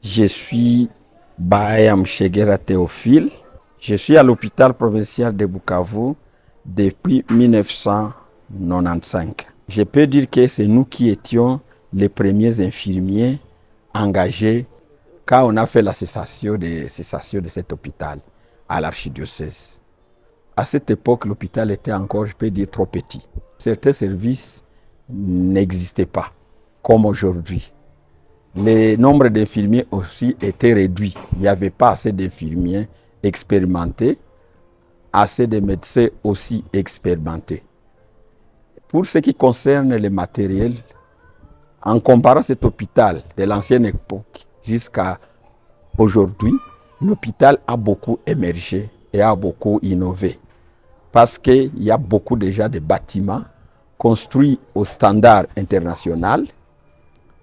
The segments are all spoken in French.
Je suis Bahayam Chegera Théophile. Je suis à l'hôpital provincial de Bukavu depuis 1995. Je peux dire que c'est nous qui étions les premiers infirmiers engagés quand on a fait la cessation de cet hôpital à l'archidiocèse. À cette époque, l'hôpital était encore, je peux dire, trop petit. Certains services n'existaient pas, comme aujourd'hui. Le nombre d'infirmiers aussi était réduit. Il n'y avait pas assez d'infirmiers expérimentés, assez de médecins aussi expérimentés. Pour ce qui concerne le matériel, en comparant cet hôpital de l'ancienne époque jusqu'à aujourd'hui, l'hôpital a beaucoup émergé et a beaucoup innové. Parce qu'il y a beaucoup déjà de bâtiments construits au standard international.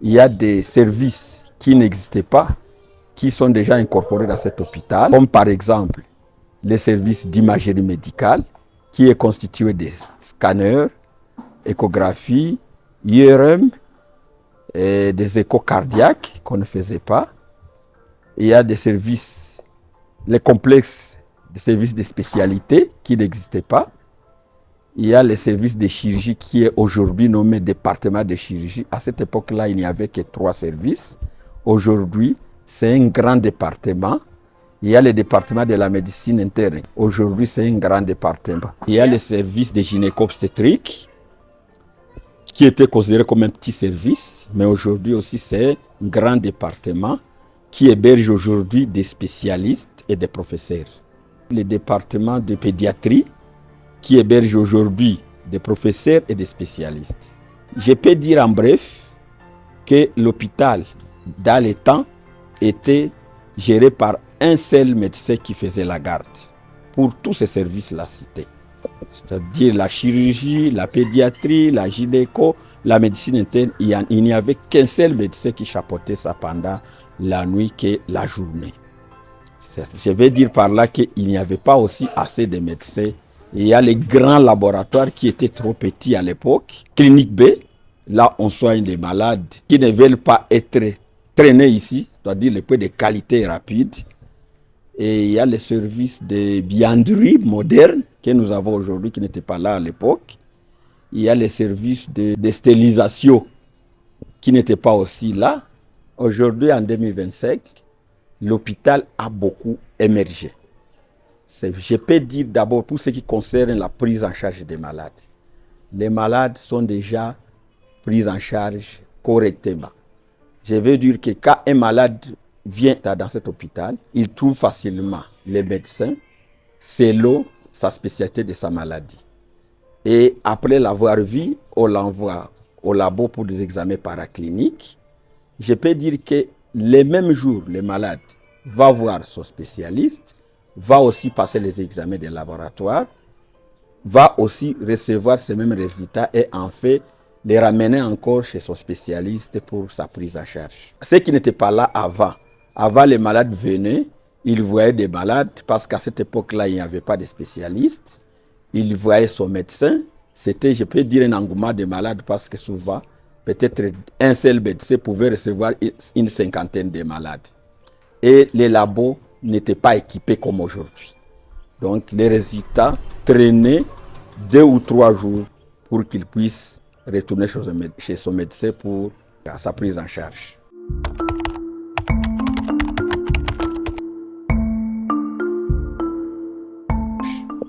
Il y a des services qui n'existaient pas, qui sont déjà incorporés dans cet hôpital, comme par exemple les services d'imagerie médicale, qui est constitué des scanners, échographie, IRM, et des échos cardiaques qu'on ne faisait pas. Il y a des services, les complexes des services de spécialité qui n'existaient pas. Il y a les services de chirurgie qui est aujourd'hui nommé département de chirurgie. À cette époque-là, il n'y avait que 3 services. Aujourd'hui, c'est un grand département. Il y a le département de la médecine interne. Aujourd'hui, c'est un grand département. Il y a le service de gynéco-obstétrique qui était considéré comme un petit service, mais aujourd'hui aussi, c'est un grand département qui héberge aujourd'hui des spécialistes et des professeurs. Le département de pédiatrie qui héberge aujourd'hui des professeurs et des spécialistes. Je peux dire en bref que l'hôpital, dans les temps, était géré par un seul médecin qui faisait la garde pour tous ces services-là cités. C'est-à-dire la chirurgie, la pédiatrie, la gynéco, la médecine interne, il n'y avait qu'un seul médecin qui chapeautait ça pendant la nuit que la journée. Je veux dire par là qu'il n'y avait pas aussi assez de médecins. Il y a les grands laboratoires qui étaient trop petits à l'époque. Clinique B, là on soigne les malades qui ne veulent pas être traînés ici, c'est-à-dire les points de qualité rapide. Et il y a les services de bianderie moderne que nous avons aujourd'hui qui n'étaient pas là à l'époque. Il y a les services de stérilisation qui n'étaient pas aussi là. Aujourd'hui, en 2025, l'hôpital a beaucoup émergé. Je peux dire d'abord pour ce qui concerne la prise en charge des malades. Les malades sont déjà pris en charge correctement. Je veux dire que quand un malade vient dans cet hôpital, il trouve facilement les médecins selon sa spécialité de sa maladie. Et après l'avoir vu, on l'envoie au labo pour des examens paracliniques. Je peux dire que les mêmes jours, le malade va voir son spécialiste, va aussi passer les examens des laboratoires, va aussi recevoir ces mêmes résultats et en fait les ramener encore chez son spécialiste pour sa prise en charge. Ce qui n'était pas là avant. Avant, les malades venaient, ils voyaient des malades parce qu'à cette époque-là, il n'y avait pas de spécialistes. Ils voyaient son médecin. C'était, je peux dire, un engouement de malades parce que souvent, peut-être un seul médecin pouvait recevoir une cinquantaine de malades. Et les labos n'étaient pas équipés comme aujourd'hui. Donc, les résultats traînaient 2 ou 3 jours pour qu'ils puissent retourner chez son médecin pour sa prise en charge.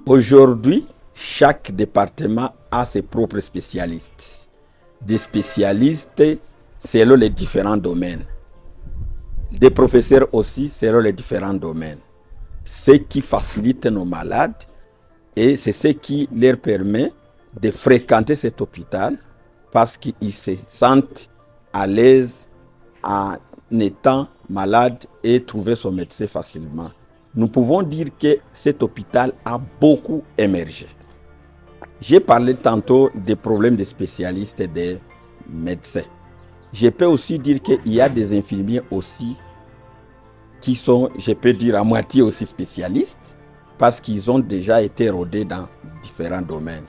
Aujourd'hui, chaque département a ses propres spécialistes. Des spécialistes selon les différents domaines. Des professeurs aussi selon les différents domaines. Ce qui facilite nos malades et c'est ce qui leur permet de fréquenter cet hôpital parce qu'ils se sentent à l'aise en étant malades et trouver son médecin facilement. Nous pouvons dire que cet hôpital a beaucoup émergé. J'ai parlé tantôt des problèmes des spécialistes et des médecins. Je peux aussi dire qu'il y a des infirmiers aussi qui sont, je peux dire, à moitié aussi spécialistes parce qu'ils ont déjà été rodés dans différents domaines.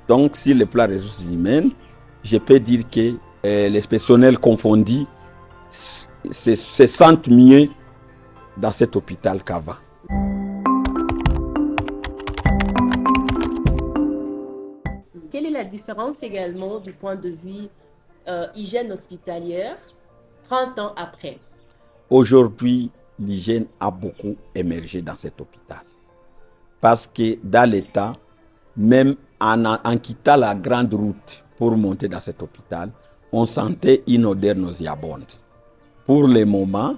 Donc, sur le plan ressources humaines, je peux dire que les personnels confondus, se sentent mieux dans cet hôpital qu'avant. Quelle est la différence également du point de vue hygiène hospitalière 30 ans après? Aujourd'hui, l'hygiène a beaucoup émergé dans cet hôpital. Parce que dans l'État, même en quittant la grande route pour monter dans cet hôpital, on sentait une odeur nauséabonde. Pour le moment,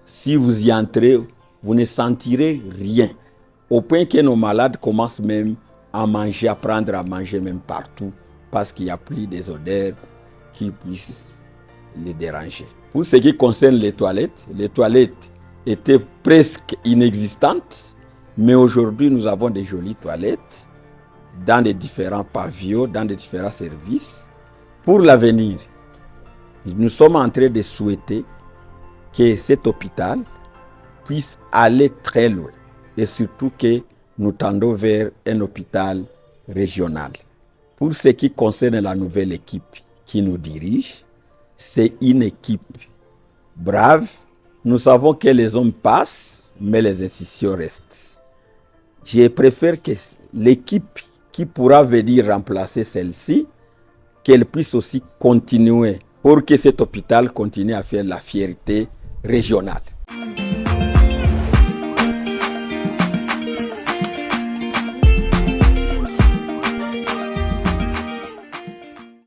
si vous y entrez, vous ne sentirez rien. Au point que nos malades commencent même à manger, à prendre à manger même partout, parce qu'il n'y a plus des odeurs qui puissent les déranger. Pour ce qui concerne les toilettes étaient presque inexistantes, mais aujourd'hui nous avons des jolies toilettes dans les différents pavillons, dans les différents services. Pour l'avenir, nous sommes en train de souhaiter que cet hôpital puisse aller très loin et surtout que nous tendons vers un hôpital régional. Pour ce qui concerne la nouvelle équipe qui nous dirige, c'est une équipe brave. Nous savons que les hommes passent, mais les institutions restent. Je préfère que l'équipe qui pourra venir remplacer celle-ci, qu'elle puisse aussi continuer pour que cet hôpital continue à faire la fierté régionale.